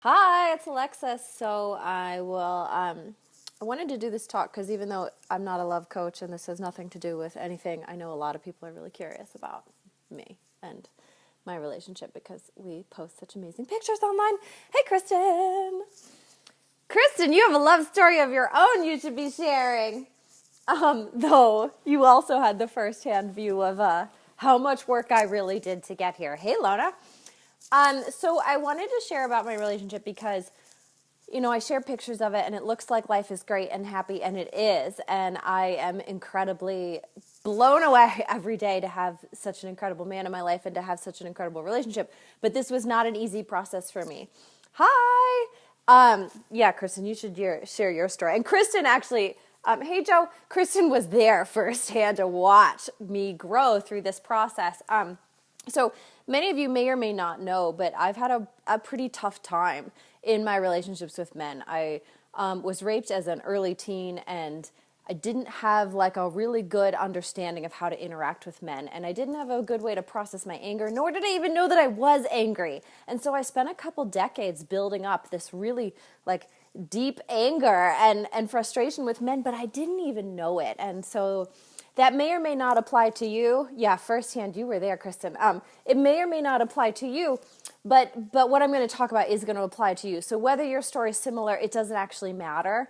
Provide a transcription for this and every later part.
Hi, it's Alexis. I wanted to do this talk because even though I'm not a love coach and this has nothing to do with anything, I know a lot of people are really curious about me and my relationship because we post such amazing pictures online. Hey, Kristen. Kristen, you have a love story of your own you should be sharing. Though you also had the firsthand view of how much work I really did to get here. Hey, Lona. So I wanted to share about my relationship because, I share pictures of it and it looks like life is great and happy, and it is. And I am incredibly blown away every day to have such an incredible man in my life and to have such an incredible relationship. But this was not an easy process for me. Hi. Yeah, Kristen, you should share your story. And Kristen actually, hey, Joe, Kristen was there firsthand to watch me grow through this process. So many of you may or may not know, but I've had a pretty tough time in my relationships with men. I was raped as an early teen, and I didn't have like a really good understanding of how to interact with men, and I didn't have a good way to process my anger, nor did I even know that I was angry. And so I spent a couple decades building up this really like deep anger and frustration with men, but I didn't even know it. And so that may or may not apply to you. Yeah, firsthand, you were there, Kristen. It may or may not apply to you, but what I'm going to talk about is going to apply to you. So whether your story is similar, it doesn't actually matter,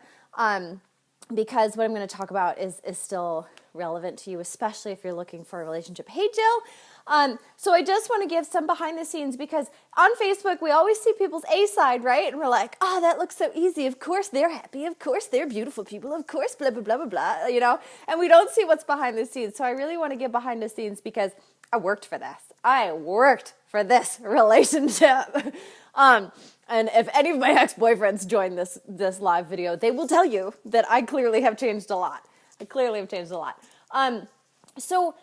because what I'm going to talk about is still relevant to you, especially if you're looking for a relationship. Hey, Jill. So I just want to give some behind the scenes because on Facebook, we always see people's A side, right? And we're like, oh, that looks so easy. Of course they're happy. Of course they're beautiful people. Of course, blah, blah, blah, blah, blah, and we don't see what's behind the scenes. So I really want to give behind the scenes because I worked for this. I worked for this relationship. And if any of my ex-boyfriends join this live video, they will tell you that I clearly have changed a lot. I clearly have changed a lot. So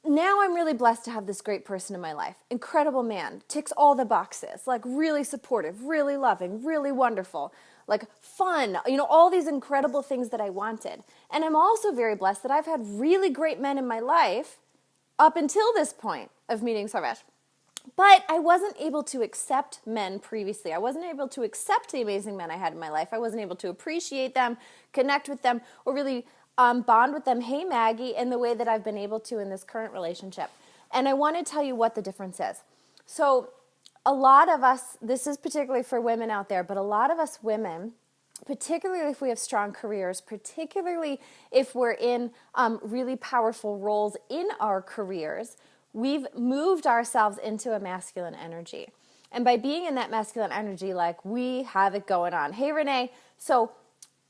now I'm really blessed to have this great person in my life. Incredible man, ticks all the boxes, like really supportive, really loving, really wonderful, like fun, all these incredible things that I wanted. And I'm also very blessed that I've had really great men in my life up until this point of meeting Sarvesh. But I wasn't able to accept men previously. I wasn't able to accept the amazing men I had in my life. I wasn't able to appreciate them, connect with them, or really bond with them, hey Maggie, in the way that I've been able to in this current relationship. And I want to tell you what the difference is. So a lot of us, this is particularly for women out there, but a lot of us women, particularly if we have strong careers, particularly if we're in really powerful roles in our careers, we've moved ourselves into a masculine energy. And by being in that masculine energy, like we have it going on. Hey, Renee. So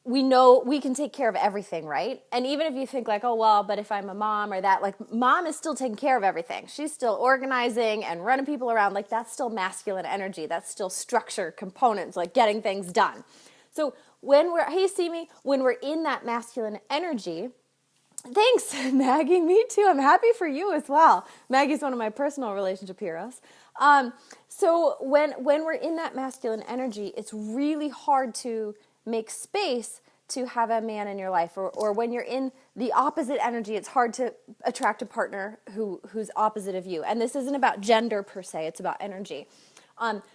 we know we can take care of everything, right? And even if you think like, oh, well, but if I'm a mom or that, like mom is still taking care of everything. She's still organizing and running people around. Like that's still masculine energy. That's still structure, components, like getting things done. So when when we're in that masculine energy, thanks, Maggie. Me too. I'm happy for you as well. Maggie's one of my personal relationship heroes. So when we're in that masculine energy, it's really hard to make space to have a man in your life, or when you're in the opposite energy, it's hard to attract a partner who's opposite of you. And this isn't about gender per se, it's about energy.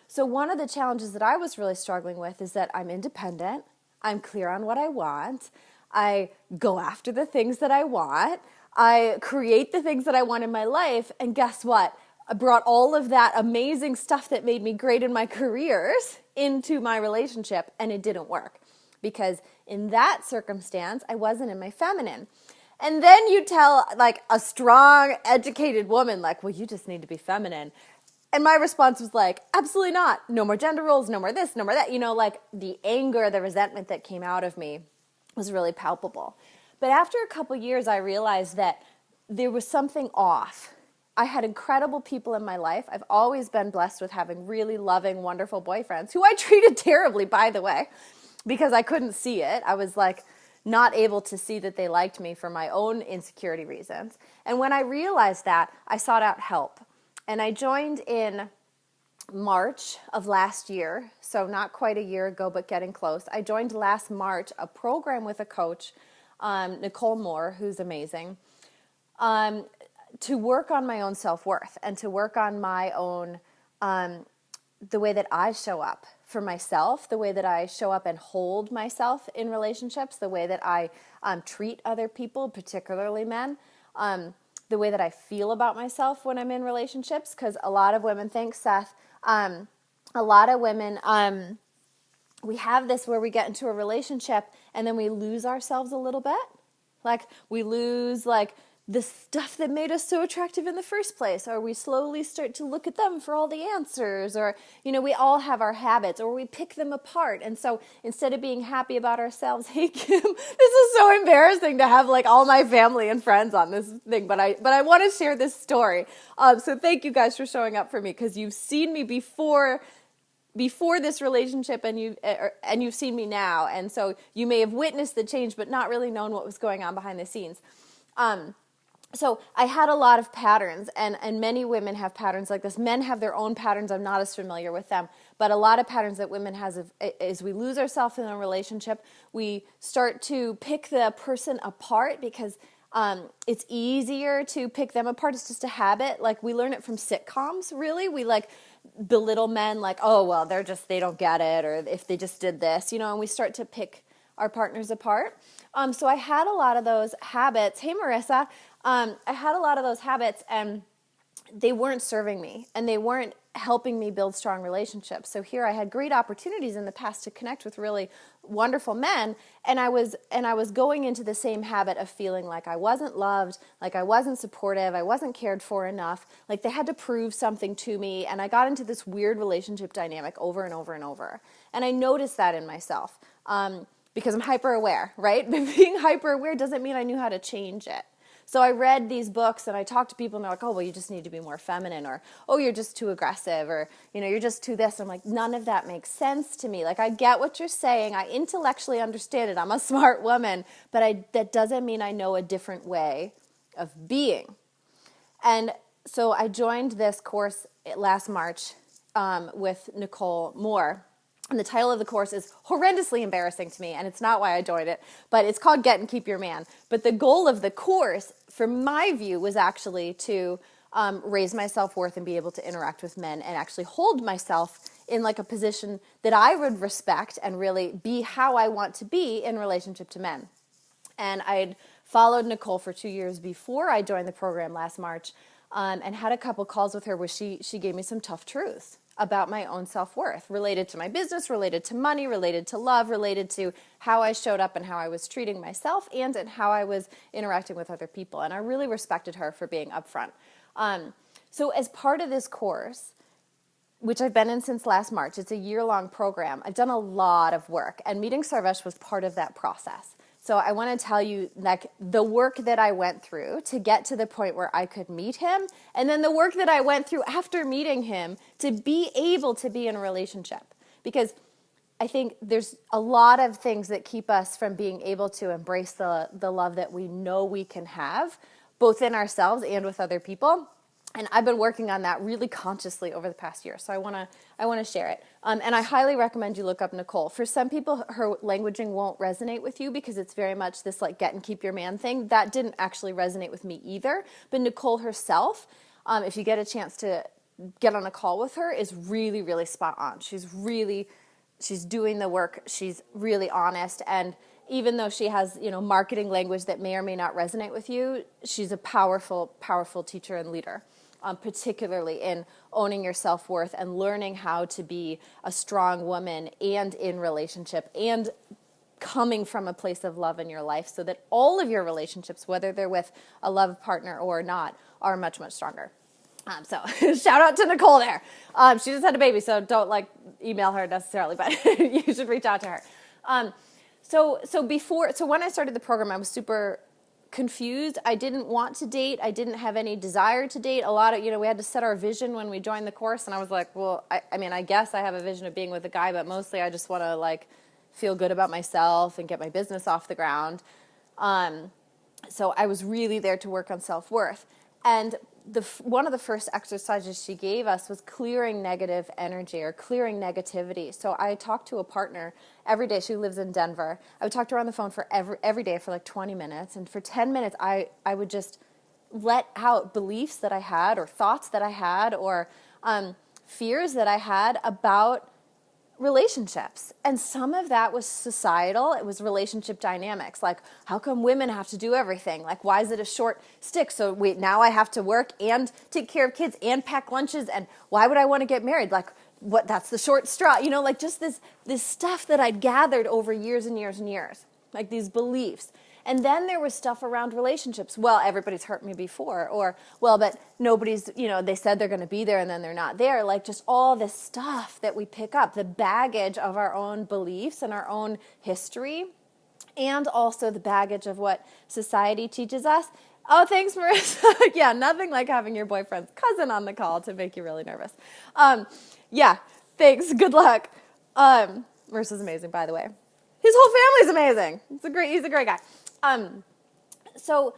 So one of the challenges that I was really struggling with is that I'm independent, I'm clear on what I want, I go after the things that I want, I create the things that I want in my life, and guess what? I brought all of that amazing stuff that made me great in my careers into my relationship, and it didn't work. Because in that circumstance, I wasn't in my feminine. And then you tell like a strong, educated woman, like, well, you just need to be feminine. And my response was like, absolutely not. No more gender roles, no more this, no more that. Like the anger, the resentment that came out of me was really palpable. But after a couple years, I realized that there was something off. I had incredible people in my life. I've always been blessed with having really loving, wonderful boyfriends, who I treated terribly, by the way, because I couldn't see it. I was like not able to see that they liked me for my own insecurity reasons. And when I realized that, I sought out help. And I joined in March of last year, so not quite a year ago, but getting close. I joined last March a program with a coach, Nicole Moore, who's amazing, to work on my own self-worth and to work on my own the way that I show up for myself, the way that I show up and hold myself in relationships, the way that I treat other people, particularly men, the way that I feel about myself when I'm in relationships. Because a lot of women, thanks Seth, a lot of women, we have this where we get into a relationship and then we lose ourselves a little bit. Like we lose like the stuff that made us so attractive in the first place, or we slowly start to look at them for all the answers, or, we all have our habits, or we pick them apart. And so instead of being happy about ourselves, hey Kim, this is so embarrassing to have like all my family and friends on this thing, but I want to share this story. So thank you guys for showing up for me, because you've seen me before this relationship, and you've seen me now, and so you may have witnessed the change but not really known what was going on behind the scenes. So I had a lot of patterns, and many women have patterns like this. Men have their own patterns. I'm not as familiar with them, but a lot of patterns that women has is we lose ourselves in a relationship. We start to pick the person apart because it's easier to pick them apart. It's just a habit. Like we learn it from sitcoms, really. We like belittle men like, oh, well, they don't get it, or if they just did this, and we start to pick our partners apart. So I had a lot of those habits. Hey, Marissa. I had a lot of those habits, and they weren't serving me, and they weren't helping me build strong relationships. So here I had great opportunities in the past to connect with really wonderful men, and I was going into the same habit of feeling like I wasn't loved, like I wasn't supportive, I wasn't cared for enough, like they had to prove something to me, and I got into this weird relationship dynamic over and over and over. And I noticed that in myself because I'm hyper aware, right? But being hyper aware doesn't mean I knew how to change it. So I read these books and I talked to people and they're like, oh, well, you just need to be more feminine, or, oh, you're just too aggressive, or, you're just too this. I'm like, none of that makes sense to me. Like, I get what you're saying. I intellectually understand it. I'm a smart woman, but that doesn't mean I know a different way of being. And so I joined this course last March with Nicole Moore. And the title of the course is horrendously embarrassing to me, and it's not why I joined it, but it's called Get and Keep Your Man. But the goal of the course, from my view, was actually to raise my self-worth and be able to interact with men and actually hold myself in like a position that I would respect and really be how I want to be in relationship to men. And I'd followed Nicole for 2 years before I joined the program last March, and had a couple calls with her where she gave me some tough truths about my own self-worth, related to my business, related to money, related to love, related to how I showed up and how I was treating myself, and how I was interacting with other people. And I really respected her for being upfront. So as part of this course, which I've been in since last March, it's a year-long program, I've done a lot of work, and meeting Sarvesh was part of that process. So I want to tell you like the work that I went through to get to the point where I could meet him, and then the work that I went through after meeting him to be able to be in a relationship. Because I think there's a lot of things that keep us from being able to embrace the love that we know we can have, both in ourselves and with other people. And I've been working on that really consciously over the past year, so I want to share it. And I highly recommend you look up Nicole. For some people, her languaging won't resonate with you because it's very much this like get and keep your man thing. That didn't actually resonate with me either. But Nicole herself, if you get a chance to get on a call with her, is really, really spot on. She's doing the work. She's really honest, and even though she has, marketing language that may or may not resonate with you, she's a powerful, powerful teacher and leader. Particularly in owning your self-worth and learning how to be a strong woman and in relationship and coming from a place of love in your life so that all of your relationships, whether they're with a love partner or not, are much, much stronger. So shout out to Nicole there. She just had a baby, so don't email her necessarily, but you should reach out to her. So when I started the program, I was super confused. I didn't want to date. I didn't have any desire to date. A lot of, we had to set our vision when we joined the course, and I was like, well, I guess I have a vision of being with a guy, but mostly I just want to feel good about myself and get my business off the ground. So I was really there to work on self-worth. And one of the first exercises she gave us was clearing negative energy or clearing negativity. So I talked to a partner every day. She lives in Denver. I would talk to her on the phone for every day for 20 minutes. And for 10 minutes, I would just let out beliefs that I had or thoughts that I had or fears that I had about relationships. And some of that was societal. It was relationship dynamics. Like, how come women have to do everything? Like, why is it a short stick? So wait, now I have to work and take care of kids and pack lunches. And why would I want to get married? Like, what? That's the short straw. You know, like just this stuff that I'd gathered over years and years and years. Like these beliefs. And then there was stuff around relationships. Well, everybody's hurt me before. Or, well, but nobody's, you know, they said they're going to be there and then they're not there. Like just all this stuff that we pick up, the baggage of our own beliefs and our own history, and also the baggage of what society teaches us. Oh, thanks, Marissa. Yeah, nothing like having your boyfriend's cousin on the call to make you really nervous. Yeah, thanks. Good luck. Marissa's amazing, by the way. His whole family's amazing. He's a great guy. So,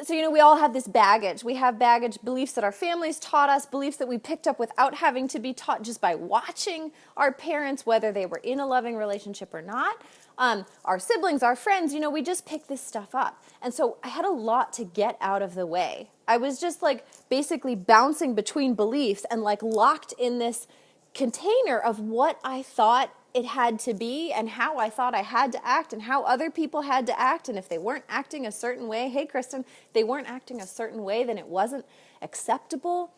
you know, we all have this baggage. We have baggage, beliefs that our families taught us, beliefs that we picked up without having to be taught just by watching our parents, whether they were in a loving relationship or not. Our siblings, our friends, you know, we just pick this stuff up. And so I had a lot to get out of the way. I was just like basically bouncing between beliefs and like locked in this container of what I thought it had to be and how I thought I had to act and how other people had to act. And if they weren't acting a certain way, hey, Kristen, they weren't acting a certain way, then it wasn't acceptable.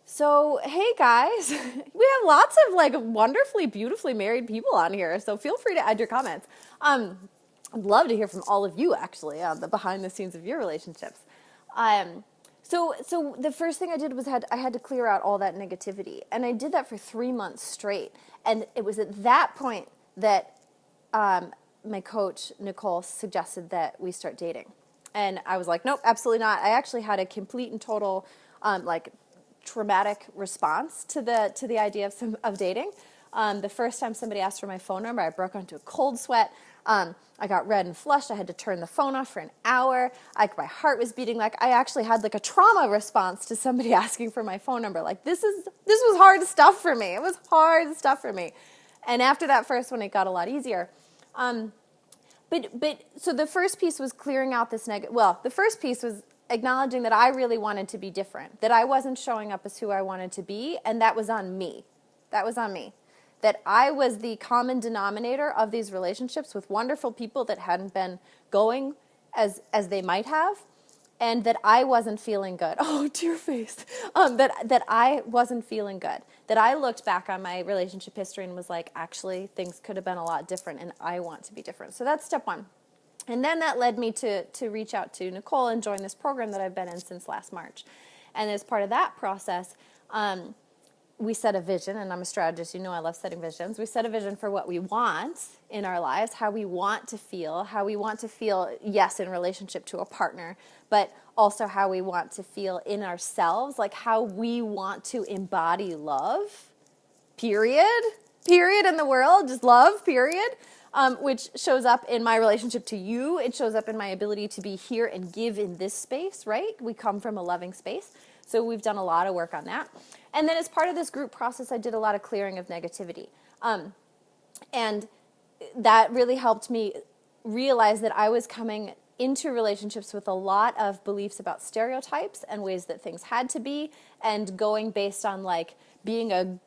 So, hey, guys, we have lots of like wonderfully, beautifully married people on here. So feel free to add your comments. I'd love to hear from all of you, actually, on the behind the scenes of your relationships. So the first thing I did was I had to clear out all that negativity. And I did that for 3 months straight. And it was at that point that my coach, Nicole, suggested that we start dating. And I was like, nope, absolutely not. I actually had a complete and total traumatic response to the idea of dating. The first time somebody asked for my phone number, I broke into a cold sweat. I got red and flushed. I had to turn the phone off for an hour. My heart was beating. Like I actually had like a trauma response to somebody asking for my phone number. Like this was hard stuff for me. It was hard stuff for me. And after that first one, it got a lot easier. But so the first piece was clearing out this the first piece was acknowledging that I really wanted to be different, that I wasn't showing up as who I wanted to be, and that was on me. That was on me. That I was the common denominator of these relationships with wonderful people that hadn't been going as they might have, and that I wasn't feeling good. Oh, dear face. That I wasn't feeling good. That I looked back on my relationship history and was like, actually, things could have been a lot different, and I want to be different. So that's step one. And then that led me to reach out to Nicole and join this program that I've been in since last March. And as part of that process, we set a vision, and I'm a strategist. You know I love setting visions. We set a vision for what we want in our lives, how we want to feel, yes, in relationship to a partner, but also how we want to feel in ourselves, like how we want to embody love, period in the world, just love, period, which shows up in my relationship to you. It shows up in my ability to be here and give in this space, right? We come from a loving space. So we've done a lot of work on that. And then as part of this group process, I did a lot of clearing of negativity. And that really helped me realize that I was coming into relationships with a lot of beliefs about stereotypes and ways that things had to be, and going based on like being a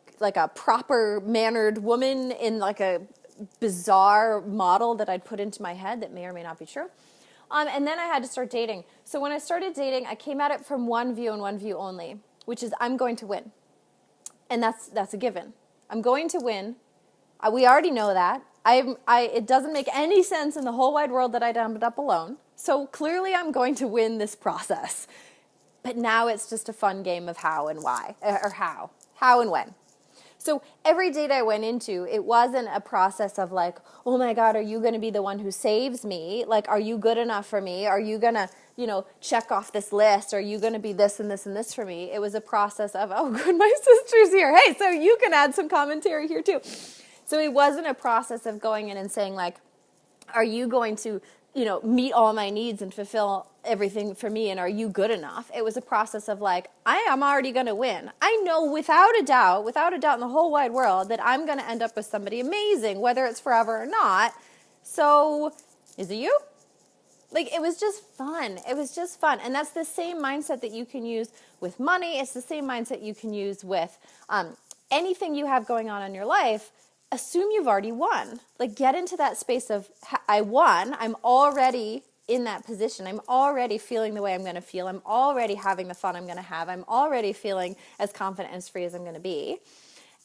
proper mannered woman in like a bizarre model that I'd put into my head that may or may not be true. And then I had to start dating. So when I started dating, I came at it from one view and one view only, which is I'm going to win. And that's a given. I'm going to win. We already know that. It doesn't make any sense in the whole wide world that I'd end up alone. So clearly I'm going to win this process. But now it's just a fun game of how and why, or how and when. So every date I went into, it wasn't a process of like, oh my God, are you going to be the one who saves me? Like, are you good enough for me? Are you going to, check off this list? Are you going to be this and this and this for me? It was a process of, oh, good, my sister's here. Hey, so you can add some commentary here too. So it wasn't a process of going in and saying like, are you going to, meet all my needs and fulfill everything for me, and are you good enough? It was a process of like, I am already going to win. I know without a doubt in the whole wide world that I'm going to end up with somebody amazing, whether it's forever or not. So is it you? Like, it was just fun. It was just fun. And that's the same mindset that you can use with money. It's the same mindset you can use with anything you have going on in your life. Assume you've already won. Like, get into that space of, I won. I'm already in that position. I'm already feeling the way I'm going to feel. I'm already having the fun I'm going to have. I'm already feeling as confident and as free as I'm going to be.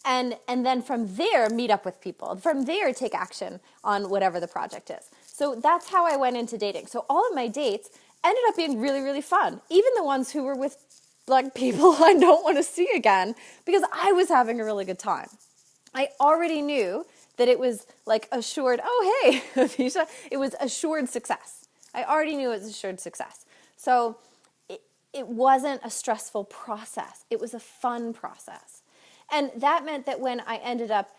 And then from there, meet up with people. From there, take action on whatever the project is. So that's how I went into dating. So all of my dates ended up being really, really fun. Even the ones who were with like people I don't want to see again, because I was having a really good time. I already knew that it was like assured, oh, hey, Avisha, it was assured success. I already knew it was assured success. So it wasn't a stressful process. It was a fun process. And that meant that when I ended up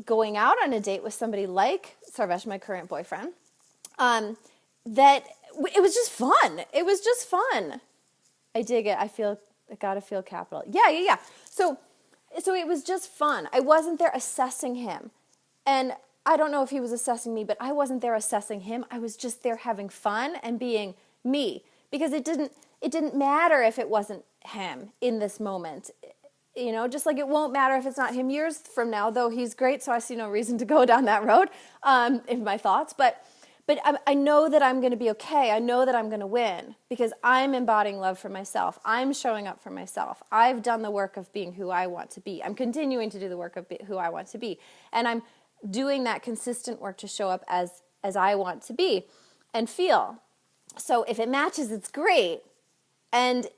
going out on a date with somebody like Sarvesh, my current boyfriend, that it was just fun. It was just fun. I dig it. I gotta feel capital. Yeah. So it was just fun. I wasn't there assessing him. And I don't know if he was assessing me, but I wasn't there assessing him. I was just there having fun and being me, because it didn't matter if it wasn't him in this moment. You know, just like it won't matter if it's not him years from now, though he's great, so I see no reason to go down that road in my thoughts. But I know that I'm going to be okay. I know that I'm going to win because I'm embodying love for myself. I'm showing up for myself. I've done the work of being who I want to be. I'm continuing to do the work of who I want to be. And I'm doing that consistent work to show up as I want to be and feel. So if it matches, it's great. And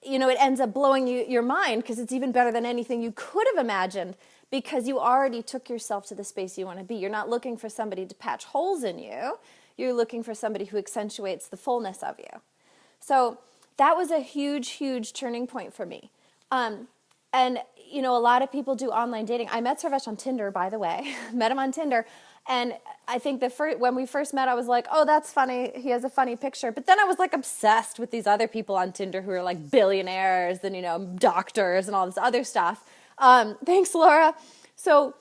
you know, it ends up blowing your mind because it's even better than anything you could have imagined because you already took yourself to the space you want to be. You're not looking for somebody to patch holes in you. You're looking for somebody who accentuates the fullness of you. So that was a huge, huge turning point for me. And, you know, a lot of people do online dating. I met Sarvesh on Tinder, by the way. Met him on Tinder. And I think when we first met, I was like, oh, that's funny. He has a funny picture. But then I was like obsessed with these other people on Tinder who are like billionaires and, you know, doctors and all this other stuff. Thanks, Laura. So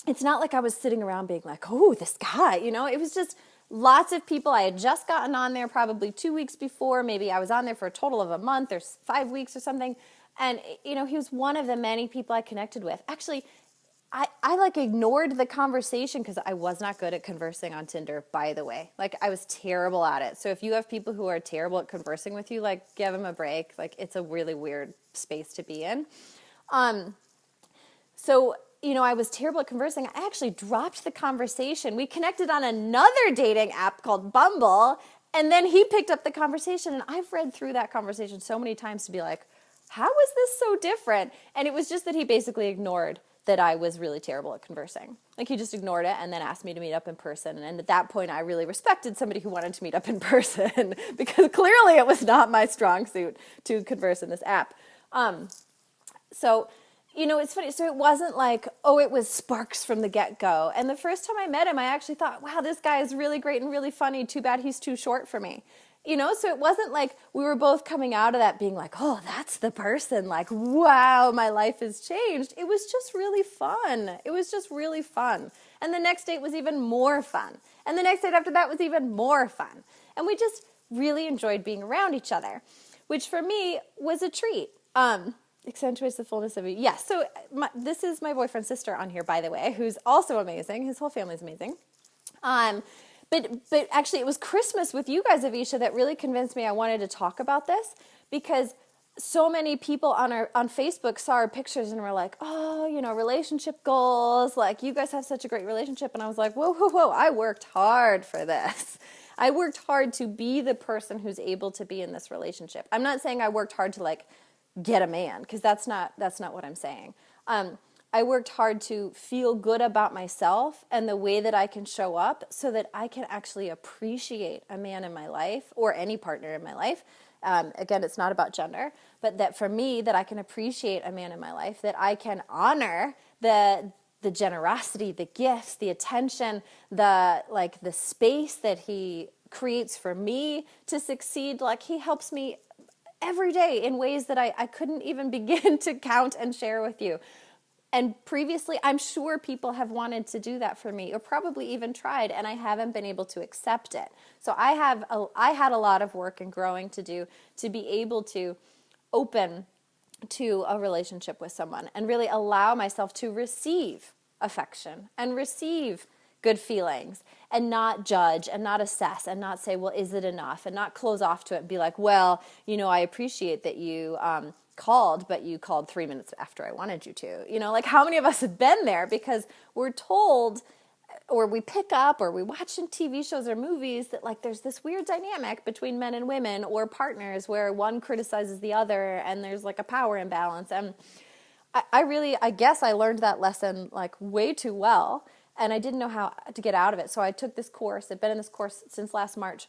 it's not like I was sitting around being like, oh, this guy, you know, it was just lots of people. I had just gotten on there probably 2 weeks before. Maybe I was on there for a total of a month or 5 weeks or something. And, you know, he was one of the many people I connected with. Actually, I like ignored the conversation because I was not good at conversing on Tinder, by the way. Like I was terrible at it. So if you have people who are terrible at conversing with you, like give them a break. Like it's a really weird space to be in. So, you know, I was terrible at conversing. I actually dropped the conversation. We connected on another dating app called Bumble. And then he picked up the conversation. And I've read through that conversation so many times to be like, how is this so different? And it was just that he basically ignored that I was really terrible at conversing. Like he just ignored it and then asked me to meet up in person. And at that point, I really respected somebody who wanted to meet up in person because clearly it was not my strong suit to converse in this app. So, you know, it's funny. So it wasn't like, oh, it was sparks from the get-go. And the first time I met him, I actually thought, wow, this guy is really great and really funny. Too bad he's too short for me. You know, so it wasn't like we were both coming out of that being like, oh, that's the person. Like, wow, my life has changed. It was just really fun. It was just really fun. And the next date was even more fun. And the next date after that was even more fun. And we just really enjoyed being around each other, which for me was a treat. Accentuates the fullness of you. Yes, so this is my boyfriend's sister on here, by the way, who's also amazing. His whole family's amazing. But actually, it was Christmas with you guys, Avisha, that really convinced me I wanted to talk about this because so many people on Facebook saw our pictures and were like, oh, you know, relationship goals, like you guys have such a great relationship. And I was like, whoa, I worked hard for this. I worked hard to be the person who's able to be in this relationship. I'm not saying I worked hard to like get a man because that's not what I'm saying. I worked hard to feel good about myself and the way that I can show up so that I can actually appreciate a man in my life or any partner in my life. Again, it's not about gender, but that for me, that I can appreciate a man in my life, that I can honor the generosity, the gifts, the attention, the space that he creates for me to succeed. Like he helps me every day in ways that I couldn't even begin to count and share with you. And previously, I'm sure people have wanted to do that for me or probably even tried, and I haven't been able to accept it. So I had a lot of work and growing to do to be able to open to a relationship with someone and really allow myself to receive affection and receive good feelings and not judge and not assess and not say, well, is it enough? And not close off to it and be like, well, I appreciate that you called, but you called 3 minutes after I wanted you to. Like how many of us have been there because we're told or we pick up or we watch in TV shows or movies that like there's this weird dynamic between men and women or partners where one criticizes the other and there's like a power imbalance. And I guess I learned that lesson like way too well, and I didn't know how to get out of it. So I took this course. I've been in this course since last March,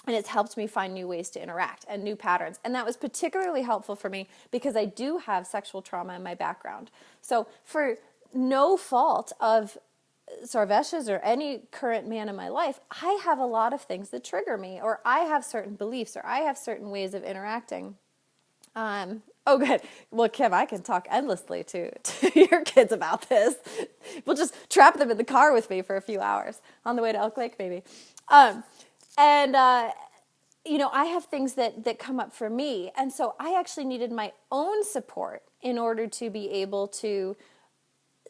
and it's helped me find new ways to interact and new patterns. And that was particularly helpful for me because I do have sexual trauma in my background. So for no fault of Sarvesh's or any current man in my life, I have a lot of things that trigger me, or I have certain beliefs, or I have certain ways of interacting. Oh, good. Well, Kim, I can talk endlessly to your kids about this. We'll just trap them in the car with me for a few hours on the way to Elk Lake, maybe. I have things that come up for me. And so I actually needed my own support in order to be able to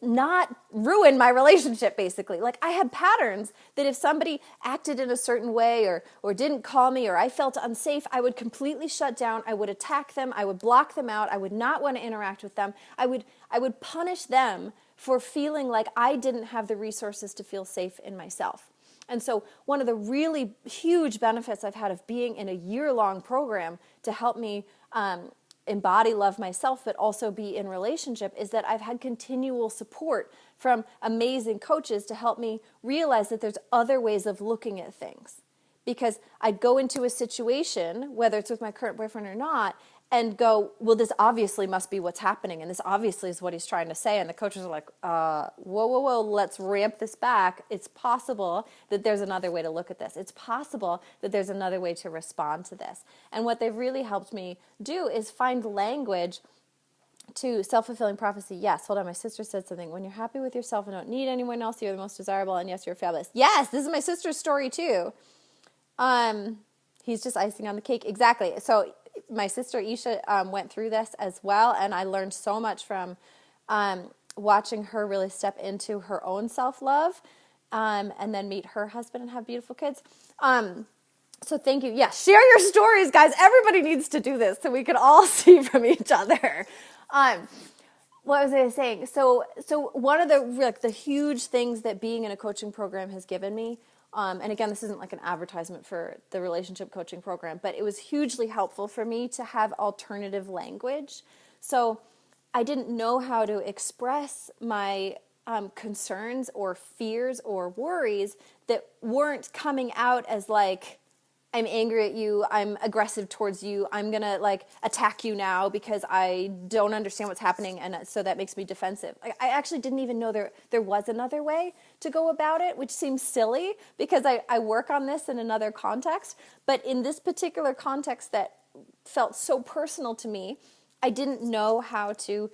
not ruin my relationship, basically. Like I had patterns that if somebody acted in a certain way or didn't call me or I felt unsafe, I would completely shut down. I would attack them. I would block them out. I would not want to interact with them. I would punish them for feeling like I didn't have the resources to feel safe in myself. And so one of the really huge benefits I've had of being in a year-long program to help me embody love myself, but also be in relationship, is that I've had continual support from amazing coaches to help me realize that there's other ways of looking at things. Because I'd go into a situation, whether it's with my current boyfriend or not, and go, well, this obviously must be what's happening, and this obviously is what he's trying to say. And the coaches are like, whoa, let's ramp this back. It's possible that there's another way to look at this. It's possible that there's another way to respond to this. And what they've really helped me do is find language to self-fulfilling prophecy. Yes, hold on, my sister said something. When you're happy with yourself and don't need anyone else, you're the most desirable, and yes, you're fabulous. Yes, this is my sister's story too. He's just icing on the cake. Exactly. So my sister Isha went through this as well, and I learned so much from watching her really step into her own self-love and then meet her husband and have beautiful kids. So thank you. Yeah, share your stories, guys. Everybody needs to do this so we can all see from each other. What was I saying? So one of the huge things that being in a coaching program has given me, and again, this isn't like an advertisement for the relationship coaching program, but it was hugely helpful for me to have alternative language. So I didn't know how to express my concerns or fears or worries that weren't coming out as like, I'm angry at you, I'm aggressive towards you, I'm going to like attack you now because I don't understand what's happening, and so that makes me defensive. I actually didn't even know there was another way to go about it, which seems silly because I work on this in another context. But in this particular context that felt so personal to me, I didn't know how to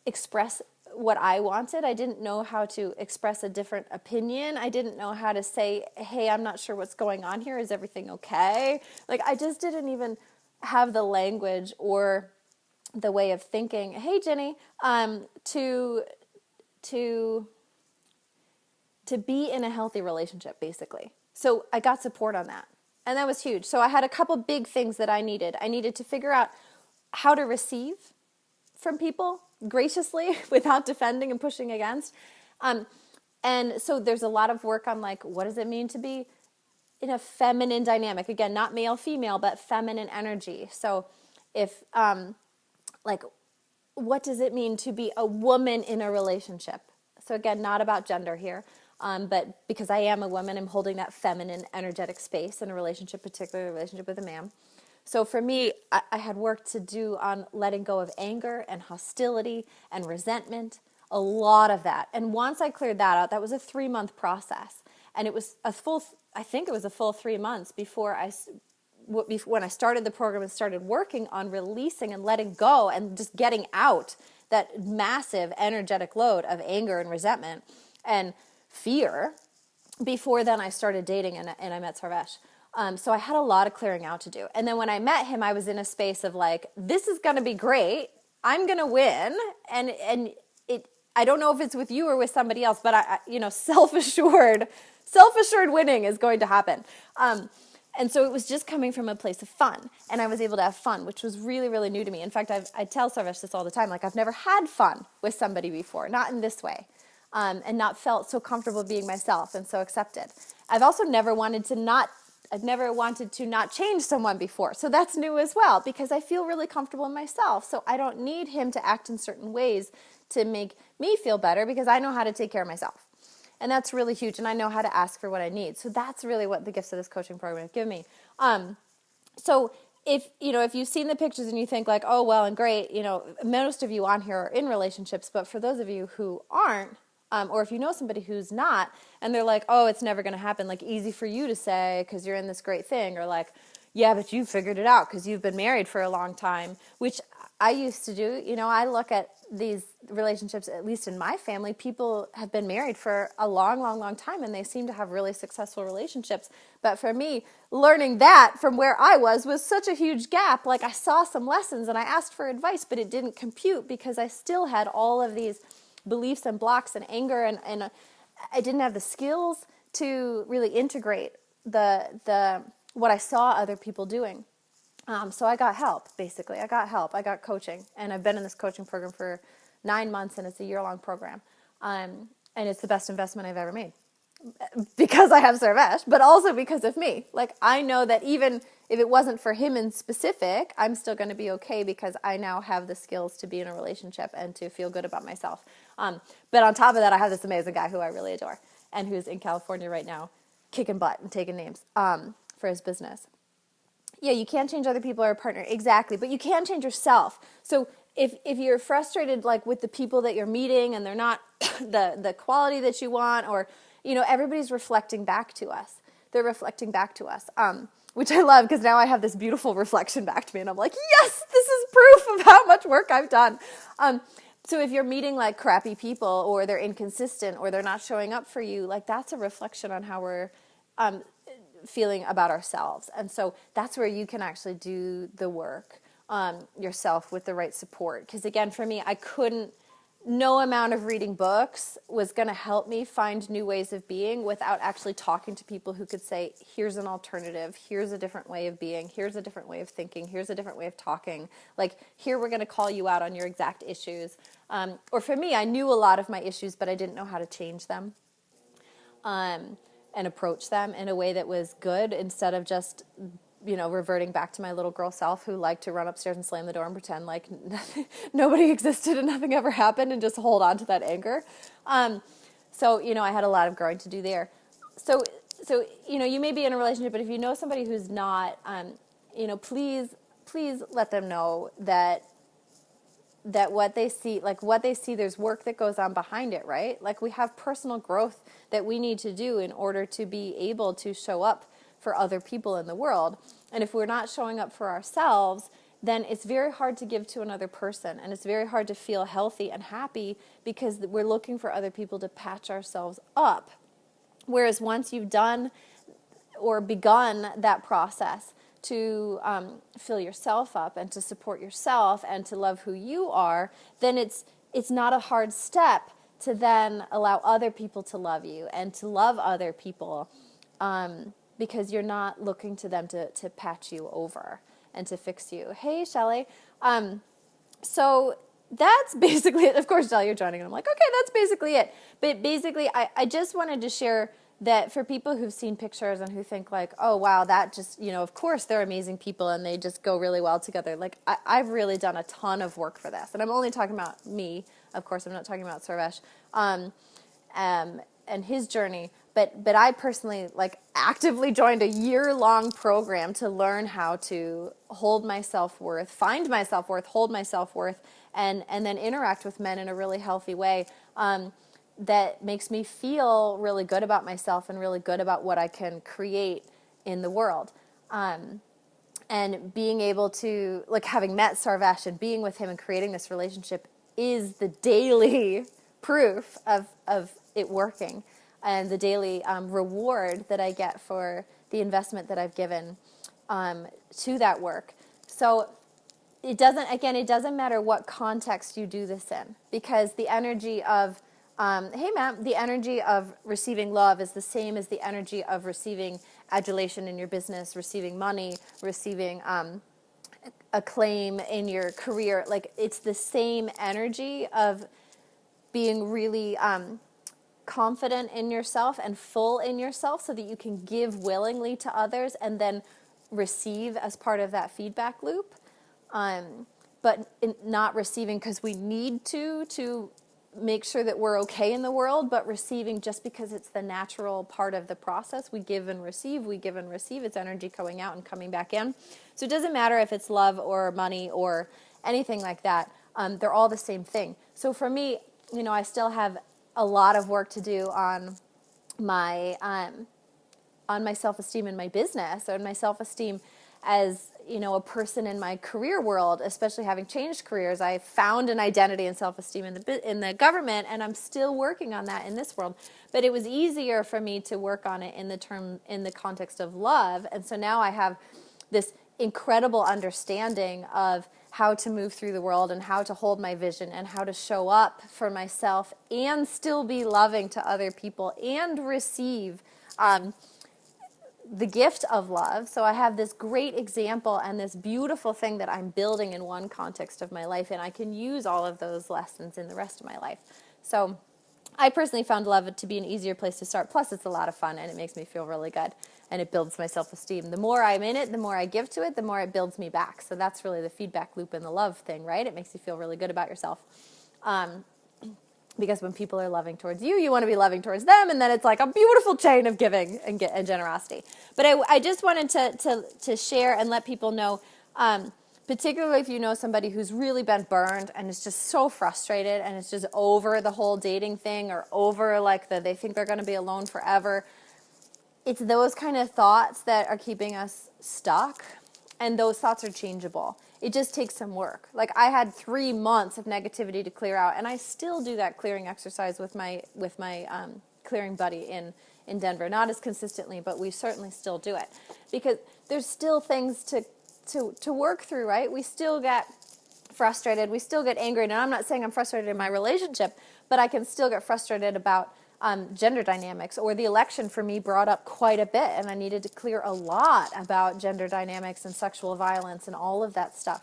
express what I wanted. I didn't know how to express a different opinion. I didn't know how to say, hey, I'm not sure what's going on here. Is everything okay? Like, I just didn't even have the language or the way of thinking, hey, Jenny, to be in a healthy relationship, basically. So I got support on that. And that was huge. So I had a couple big things that I needed. I needed to figure out how to receive from people graciously without defending and pushing against. And so there's a lot of work on like, what does it mean to be in a feminine dynamic? Again, not male, female, but feminine energy. So if, like, what does it mean to be a woman in a relationship? So again, not about gender here, but because I am a woman, I'm holding that feminine energetic space in a relationship, particularly a relationship with a man. So for me, I had work to do on letting go of anger and hostility and resentment, a lot of that. And once I cleared that out, that was a 3-month process. And it was a full 3 months before when I started the program and started working on releasing and letting go and just getting out that massive energetic load of anger and resentment and fear before then I started dating and I met Sarvesh. So I had a lot of clearing out to do. And then when I met him, I was in a space of like, this is going to be great. I'm going to win. And it, I don't know if it's with you or with somebody else, but self-assured winning is going to happen. And so it was just coming from a place of fun, and I was able to have fun, which was really, really new to me. In fact, I tell Sarvesh this all the time, like I've never had fun with somebody before, not in this way, and not felt so comfortable being myself and so accepted. I've also never wanted to not change someone before, so that's new as well, because I feel really comfortable in myself, so I don't need him to act in certain ways to make me feel better, because I know how to take care of myself. And that's really huge, and I know how to ask for what I need. So that's really what the gifts of this coaching program have given me. So if you've seen the pictures and you think like, oh, well and great, most of you on here are in relationships, but for those of you who aren't, or if you know somebody who's not, and they're like, oh, it's never going to happen, like easy for you to say because you're in this great thing, or like, yeah, but you figured it out because you've been married for a long time, which I used to do. I look at these relationships, at least in my family, people have been married for a long, long, long time, and they seem to have really successful relationships. But for me, learning that from where I was such a huge gap. Like I saw some lessons and I asked for advice, but it didn't compute because I still had all of these beliefs and blocks and anger, and I didn't have the skills to really integrate the what I saw other people doing. So I got help, basically. I got coaching, and I've been in this coaching program for 9 months, and it's a year-long program. And it's the best investment I've ever made because I have Sarvesh, but also because of me. Like, I know that even if it wasn't for him in specific, I'm still going to be okay because I now have the skills to be in a relationship and to feel good about myself. But on top of that, I have this amazing guy who I really adore and who's in California right now, kicking butt and taking names for his business. Yeah, you can't change other people or a partner, exactly, but you can change yourself. So if you're frustrated like with the people that you're meeting and they're not the quality that you want, or everybody's reflecting back to us. They're reflecting back to us, which I love because now I have this beautiful reflection back to me, and I'm like, yes, this is proof of how much work I've done. So if you're meeting like crappy people, or they're inconsistent, or they're not showing up for you, like that's a reflection on how we're feeling about ourselves. And so that's where you can actually do the work yourself with the right support. Because again, for me, no amount of reading books was going to help me find new ways of being without actually talking to people who could say, here's an alternative, here's a different way of being, here's a different way of thinking, here's a different way of talking. Like, here we're going to call you out on your exact issues. Or for me, I knew a lot of my issues, but I didn't know how to change them. And approach them in a way that was good, instead of just, reverting back to my little girl self who liked to run upstairs and slam the door and pretend like nobody existed and nothing ever happened and just hold on to that anger. So I had a lot of growing to do there. So you may be in a relationship, but if you know somebody who's not, please let them know that what they see, there's work that goes on behind it, right? Like, we have personal growth that we need to do in order to be able to show up for other people in the world. And if we're not showing up for ourselves, then it's very hard to give to another person. And it's very hard to feel healthy and happy because we're looking for other people to patch ourselves up. Whereas once you've done or begun that process to fill yourself up and to support yourself and to love who you are, then it's not a hard step to then allow other people to love you and to love other people, because you're not looking to them to patch you over and to fix you. Hey, Shelly. So that's basically it. Of course, Shelly, you're joining, and I'm like, okay, that's basically it. But basically, I just wanted to share that for people who've seen pictures and who think like, oh, wow, that just, of course they're amazing people and they just go really well together. Like, I've really done a ton of work for this. And I'm only talking about me. Of course, I'm not talking about Sarvesh and his journey. But I personally, actively joined a year-long program to learn how to hold my self-worth, find my self-worth, hold my self-worth, and then interact with men in a really healthy way. That makes me feel really good about myself and really good about what I can create in the world. And being able to, having met Sarvesh and being with him and creating this relationship is the daily proof of it working, and the daily reward that I get for the investment that I've given to that work. So it doesn't matter what context you do this in, because the energy of, hey Matt, the energy of receiving love is the same as the energy of receiving adulation in your business, receiving money, receiving acclaim in your career. Like, it's the same energy of being really confident in yourself and full in yourself so that you can give willingly to others and then receive as part of that feedback loop. But not receiving because we need to make sure that we're okay in the world, but receiving just because it's the natural part of the process. We give and receive, it's energy going out and coming back in. So it doesn't matter if it's love or money or anything like that. They're all the same thing. So for me, I still have a lot of work to do on my self-esteem in my business, or my self-esteem as a person in my career world, especially having changed careers. I found an identity and self-esteem in the government, and I'm still working on that in this world. But it was easier for me to work on it in the context of love, and so now I have this incredible understanding of how to move through the world and how to hold my vision and how to show up for myself and still be loving to other people and receive the gift of love. So I have this great example and this beautiful thing that I'm building in one context of my life, and I can use all of those lessons in the rest of my life. So I personally found love to be an easier place to start. Plus, it's a lot of fun, and it makes me feel really good, and it builds my self-esteem. The more I'm in it, the more I give to it, the more it builds me back. So that's really the feedback loop in the love thing, right? It makes you feel really good about yourself. Because when people are loving towards you, you want to be loving towards them, and then it's like a beautiful chain of giving and generosity. But I just wanted to share and let people know, particularly if you know somebody who's really been burned and is just so frustrated and is just over the whole dating thing, or over they think they're going to be alone forever. It's those kind of thoughts that are keeping us stuck, and those thoughts are changeable. It just takes some work. Like, I had 3 months of negativity to clear out, and I still do that clearing exercise with my clearing buddy in Denver. Not as consistently, but we certainly still do it, because there's still things to work through, right? We still get frustrated, we still get angry, and I'm not saying I'm frustrated in my relationship, but I can still get frustrated about gender dynamics, or the election for me brought up quite a bit, and I needed to clear a lot about gender dynamics and sexual violence and all of that stuff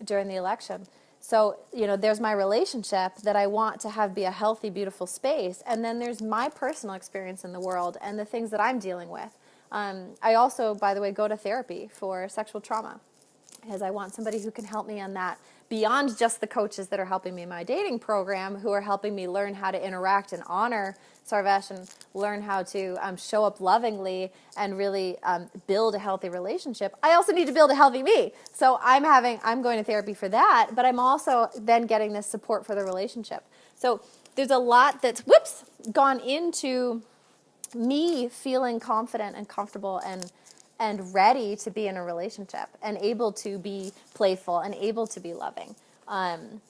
during the election. So, there's my relationship that I want to be a healthy, beautiful space, and then there's my personal experience in the world and the things that I'm dealing with. I also, by the way, go to therapy for sexual trauma, because I want somebody who can help me on that, beyond just the coaches that are helping me in my dating program, who are helping me learn how to interact and honor Sarvesh and learn how to show up lovingly and really build a healthy relationship. I also need to build a healthy me. So I'm going to therapy for that, but I'm also then getting this support for the relationship. So there's a lot that's gone into me feeling confident and comfortable and ready to be in a relationship, and able to be playful and able to be loving. And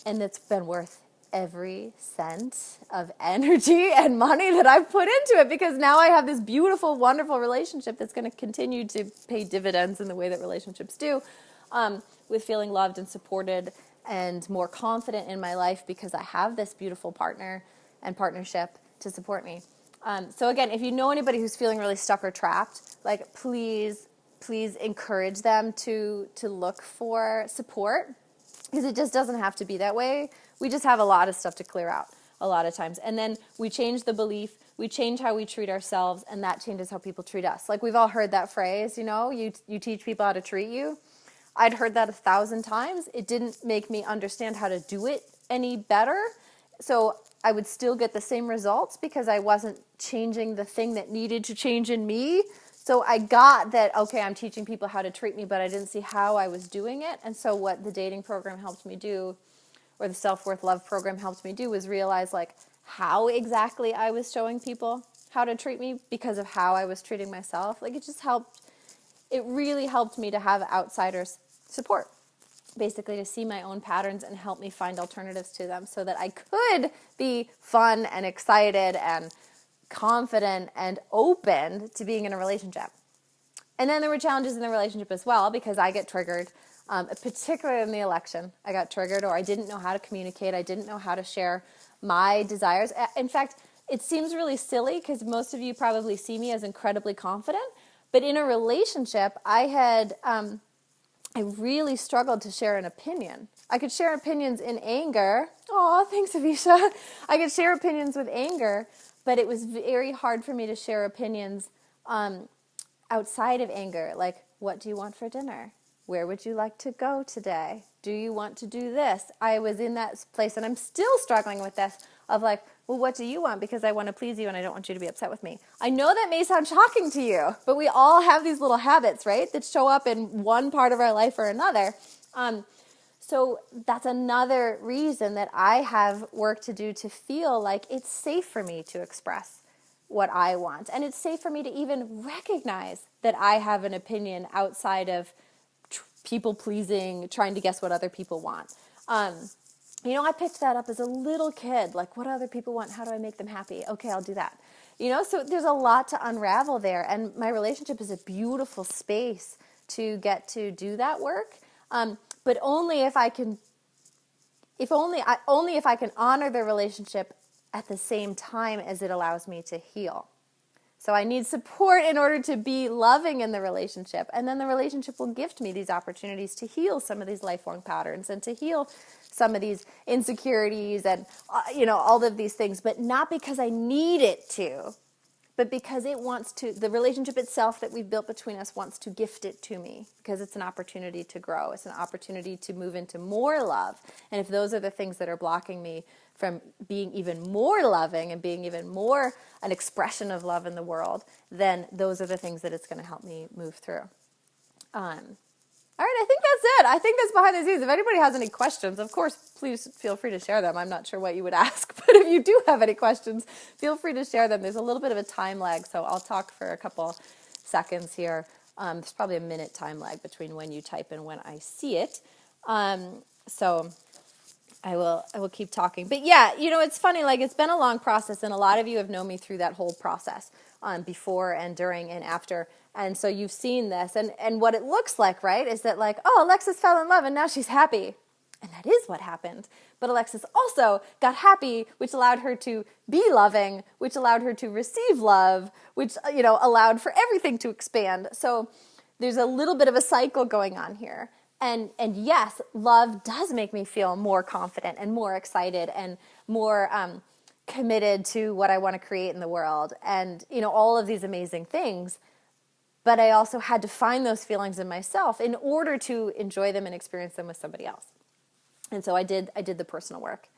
it's been worth every cent of energy and money that I've put into it, because now I have this beautiful, wonderful relationship that's going to continue to pay dividends in the way that relationships do, with feeling loved and supported and more confident in my life, because I have this beautiful partner and partnership to support me. So again, if you know anybody who's feeling really stuck or trapped, please encourage them to look for support, because it just doesn't have to be that way. We just have a lot of stuff to clear out a lot of times. And then we change the belief, we change how we treat ourselves, and that changes how people treat us. Like, we've all heard that phrase, you teach people how to treat you. I'd heard that 1,000 times. It didn't make me understand how to do it any better. So I would still get the same results, because I wasn't changing the thing that needed to change in me. So I got that, okay, I'm teaching people how to treat me, but I didn't see how I was doing it. And so what the dating program helped me do, or the self-worth love program helped me do, was realize how exactly I was showing people how to treat me because of how I was treating myself. It really helped me to have outsiders support, basically to see my own patterns and help me find alternatives to them so that I could be fun and excited and confident and open to being in a relationship. And then there were challenges in the relationship as well because I get triggered, particularly in the election. I got triggered, or I didn't know how to communicate. I didn't know how to share my desires. In fact, it seems really silly because most of you probably see me as incredibly confident. But in a relationship, I really struggled to share an opinion. I could share opinions in anger. Oh, thanks, Avisha. I could share opinions with anger, but it was very hard for me to share opinions outside of anger. Like, what do you want for dinner? Where would you like to go today? Do you want to do this? I was in that place, and I'm still struggling with this, of like, well, what do you want? Because I want to please you, and I don't want you to be upset with me. I know that may sound shocking to you, but we all have these little habits, right, that show up in one part of our life or another. So that's another reason that I have work to do to feel like it's safe for me to express what I want. And it's safe for me to even recognize that I have an opinion outside of people pleasing, trying to guess what other people want. I picked that up as a little kid. Like, what do other people want? How do I make them happy? Okay, I'll do that. So there's a lot to unravel there. And my relationship is a beautiful space to get to do that work. But only if I can honor the relationship at the same time as it allows me to heal. So I need support in order to be loving in the relationship. And then the relationship will gift me these opportunities to heal some of these lifelong patterns and to heal some of these insecurities and, all of these things. But not because I need it to, but because it wants to, the relationship itself that we've built between us wants to gift it to me because it's an opportunity to grow. It's an opportunity to move into more love. And if those are the things that are blocking me from being even more loving and being even more an expression of love in the world, then those are the things that it's going to help me move through. All right, I think that's it. I think that's behind the scenes. If anybody has any questions, of course, please feel free to share them. I'm not sure what you would ask, but if you do have any questions, feel free to share them. There's a little bit of a time lag, so I'll talk for a couple seconds here. There's probably a minute time lag between when you type and when I see it. So I will keep talking. But yeah, it's funny, like it's been a long process, and a lot of you have known me through that whole process, before and during and after. And so you've seen this, and what it looks like, right, is that like, oh, Alexis fell in love and now she's happy. And that is what happened. But Alexis also got happy, which allowed her to be loving, which allowed her to receive love, which, allowed for everything to expand. So there's a little bit of a cycle going on here. And yes, love does make me feel more confident and more excited and more committed to what I want to create in the world and, all of these amazing things. But I also had to find those feelings in myself in order to enjoy them and experience them with somebody else. And so I did the personal work.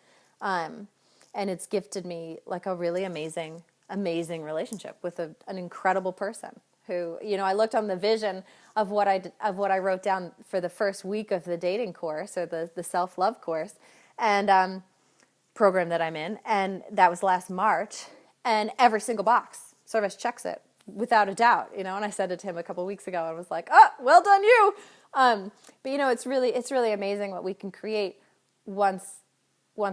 And it's gifted me like a really amazing relationship with an incredible person who, I looked on the vision of what I wrote down for the first week of the dating course or the self-love course and program that I'm in. And that was last March. And every single box, Sarvesh checks it without a doubt, and I said it to him a couple of weeks ago. I was like, oh, well done you. But it's really amazing what we can create once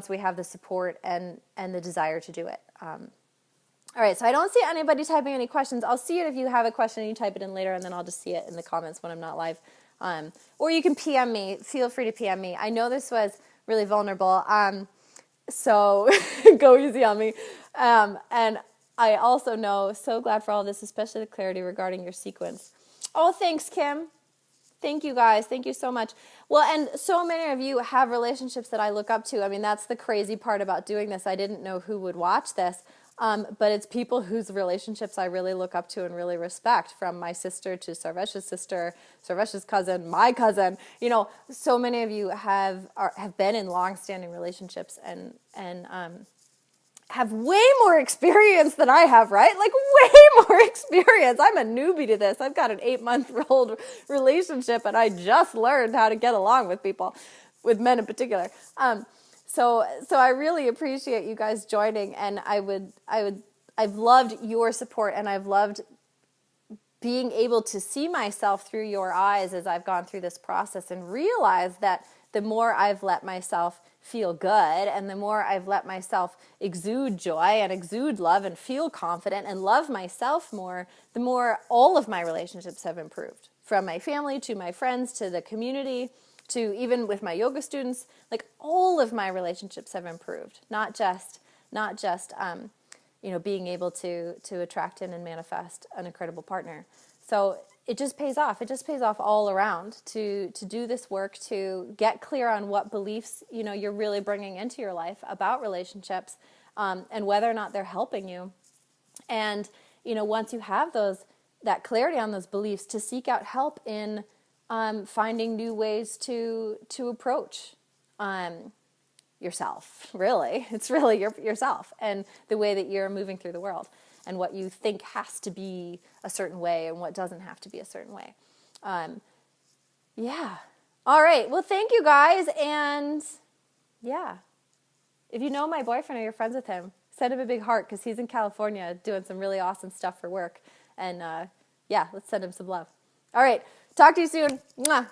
we have the support and the desire to do it. All right, so I don't see anybody typing any questions. I'll see it if you have a question and you type it in later, and then I'll just see it in the comments when I'm not live. Or you can PM me. Feel free to PM me. I know this was really vulnerable, so go easy on me. And I also know, so glad for all this, especially the clarity regarding your sequence. Oh, thanks, Kim. Thank you, guys. Thank you so much. Well, and so many of you have relationships that I look up to. I mean, that's the crazy part about doing this. I didn't know who would watch this, but it's people whose relationships I really look up to and really respect, from my sister to Sarvesh's sister, Sarvesh's cousin, my cousin. So many of you have been in long-standing relationships and have way more experience than I have, right? Like way more experience. I'm a newbie to this. I've got an 8-month-old relationship and I just learned how to get along with people, with men in particular. So I really appreciate you guys joining, and I've loved your support, and I've loved being able to see myself through your eyes as I've gone through this process and realize that the more I've let myself feel good, and the more I've let myself exude joy and exude love and feel confident and love myself more, the more all of my relationships have improved. From my family to my friends to the community to even with my yoga students, like all of my relationships have improved. Not just being able to attract in and manifest an incredible partner. So it just pays off. It just pays off all around to do this work, to get clear on what beliefs, you're really bringing into your life about relationships, and whether or not they're helping you. And, once you have that clarity on those beliefs, to seek out help in finding new ways to approach yourself. Really, it's really yourself and the way that you're moving through the world, and what you think has to be a certain way and what doesn't have to be a certain way. Yeah. All right. Well, thank you guys. And yeah, if you know my boyfriend or you're friends with him, send him a big heart, because he's in California doing some really awesome stuff for work. And let's send him some love. All right. Talk to you soon. Mwah.